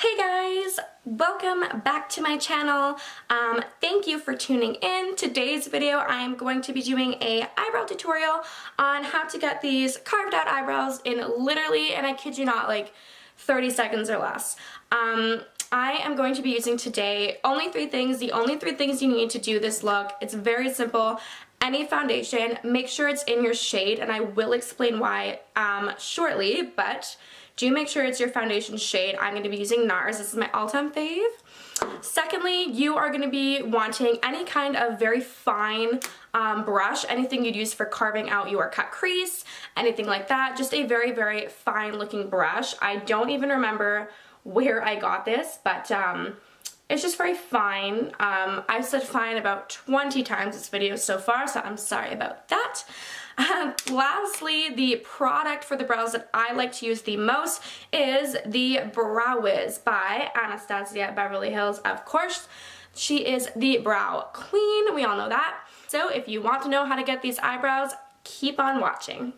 Hey guys, welcome back to my channel. Thank you for tuning in. Today's video I'm going to be doing a eyebrow tutorial on how to get these carved out eyebrows in literally, and I kid you not, like 30 seconds or less. I am going to be using today only three things. The only three things you need to do this look. It's very simple. Any foundation, make sure it's in your shade, and I will explain why shortly, but do make sure it's your foundation shade. I'm going to be using NARS. This is my all-time fave. Secondly, you are going to be wanting any kind of very fine brush, anything you'd use for carving out your cut crease, anything like that. Just a very, very fine looking brush. I don't even remember where I got this, but it's just very fine. I've said fine about 20 times this video so far, so I'm sorry about that. Lastly, the product for the brows that I like to use the most is the Brow Wiz by Anastasia Beverly Hills. Of course, she is the brow queen. We all know that. So if you want to know how to get these eyebrows, keep on watching.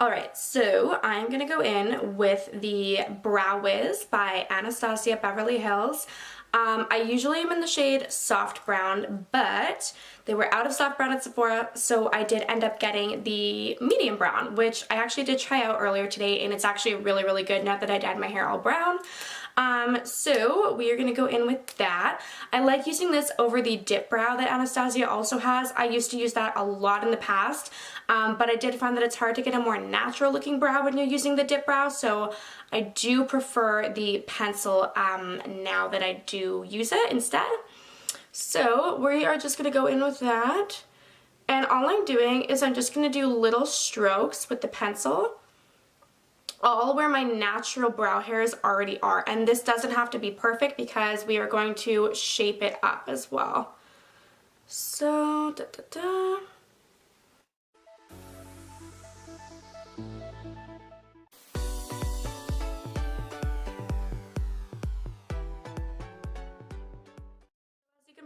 Alright, so I'm going to go in with the Brow Wiz by Anastasia Beverly Hills. I usually am in the shade soft brown, but they were out of soft brown at Sephora, so I did end up getting the medium brown, which I actually did try out earlier today, and it's actually really, really good now that I dyed my hair all brown. So we are going to go in with that. I like using this over the dip brow that Anastasia also has. I used to use that a lot in the past, but I did find that it's hard to get a more natural looking brow when you're using the dip brow, so I do prefer the pencil now that I do use it instead. So we are just going to go in with that, and all I'm doing is I'm just going to do little strokes with the pencil all where my natural brow hairs already are, and this doesn't have to be perfect because we are going to shape it up as well. So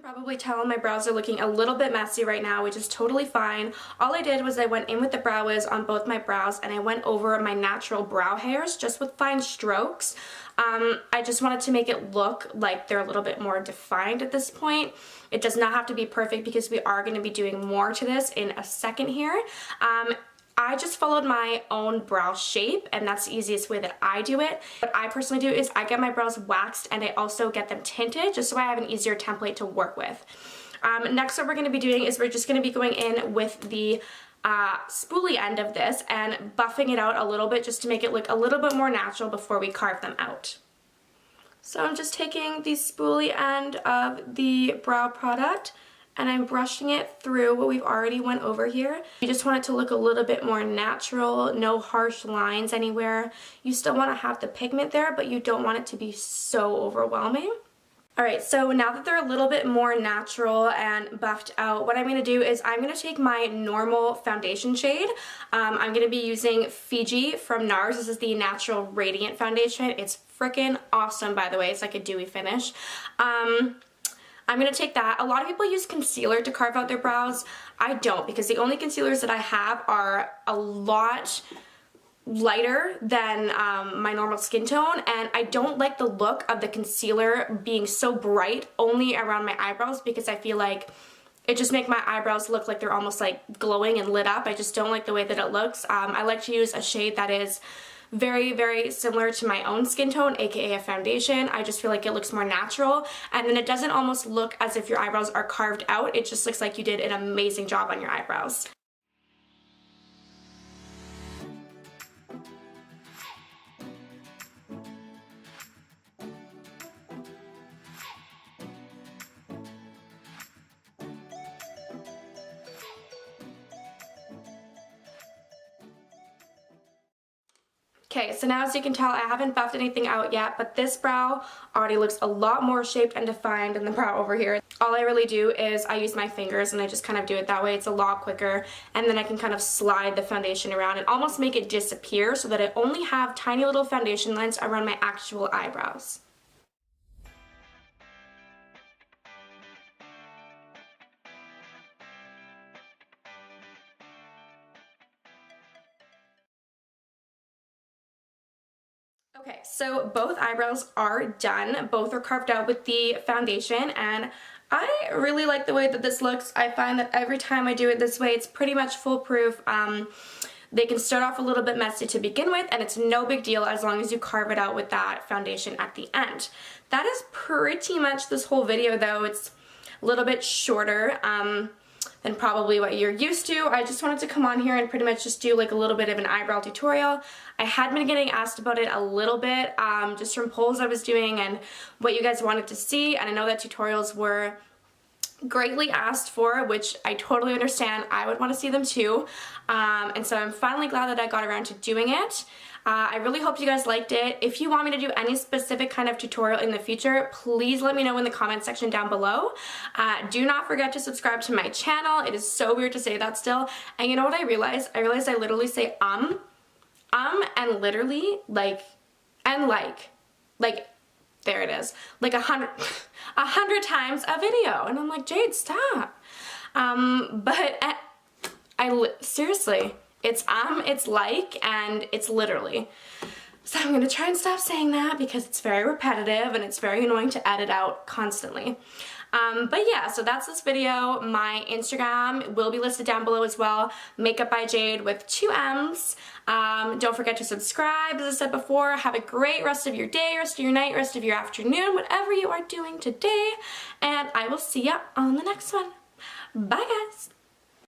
probably tell my brows are looking a little bit messy right now, which is totally fine. All I did was I went in with the Brow Wiz on both my brows, and I went over my natural brow hairs just with fine strokes. I just wanted to make it look like they're a little bit more defined at this point. It does not have to be perfect because we are going to be doing more to this in a second here. I just followed my own brow shape, and that's the easiest way that I do it. What I personally do is I get my brows waxed, and I also get them tinted just so I have an easier template to work with. Next, what we're going to be doing is we're just going to be going in with the spoolie end of this and buffing it out a little bit just to make it look a little bit more natural before we carve them out. So I'm just taking the spoolie end of the brow product, and I'm brushing it through what we've already went over here. You just want it to look a little bit more natural, no harsh lines anywhere. You still want to have the pigment there, but you don't want it to be so overwhelming. Alright, so now that they're a little bit more natural and buffed out, what I'm going to do is I'm going to take my normal foundation shade. I'm going to be using Fiji from NARS. This is the Natural Radiant Foundation. It's freaking awesome, by the way. It's like a dewy finish. I'm going to take that. A lot of people use concealer to carve out their brows. I don't, because the only concealers that I have are a lot lighter than my normal skin tone, and I don't like the look of the concealer being so bright only around my eyebrows because I feel like it just makes my eyebrows look like they're almost like glowing and lit up. I just don't like the way that it looks. I like to use a shade that is very, very similar to my own skin tone, aka a foundation. I just feel like it looks more natural, and then it doesn't almost look as if your eyebrows are carved out. It just looks like you did an amazing job on your eyebrows. Okay, so now as you can tell, I haven't buffed anything out yet, but this brow already looks a lot more shaped and defined than the brow over here. All I really do is I use my fingers and I just kind of do it that way. It's a lot quicker, and then I can kind of slide the foundation around and almost make it disappear so that I only have tiny little foundation lines around my actual eyebrows. Okay, so both eyebrows are done. Both are carved out with the foundation, and I really like the way that this looks. I find that every time I do it this way, it's pretty much foolproof. They can start off a little bit messy to begin with, and it's no big deal as long as you carve it out with that foundation at the end. That is pretty much this whole video, though. It's a little bit shorter than probably what you're used to. I just wanted to come on here and pretty much just do like a little bit of an eyebrow tutorial. I had been getting asked about it a little bit just from polls I was doing and what you guys wanted to see, and I know that tutorials were greatly asked for, which I totally understand. I would want to see them too, and so I'm finally glad that I got around to doing it. I really hope you guys liked it. If you want me to do any specific kind of tutorial in the future, please let me know in the comment section down below. Do not forget to subscribe to my channel. It is so weird to say that still. And you know what I realized? I realized I literally say and literally, like, and like, there it is, like 100 times a video. And I'm like, Jade, stop. But seriously, it's like, and it's literally. So I'm gonna try and stop saying that because it's very repetitive and it's very annoying to edit out constantly. But yeah, so that's this video. My Instagram will be listed down below as well. Makeup by Jade with 2 M's. Don't forget to subscribe, as I said before. Have a great rest of your day, rest of your night, rest of your afternoon, whatever you are doing today. And I will see ya on the next one. Bye, guys.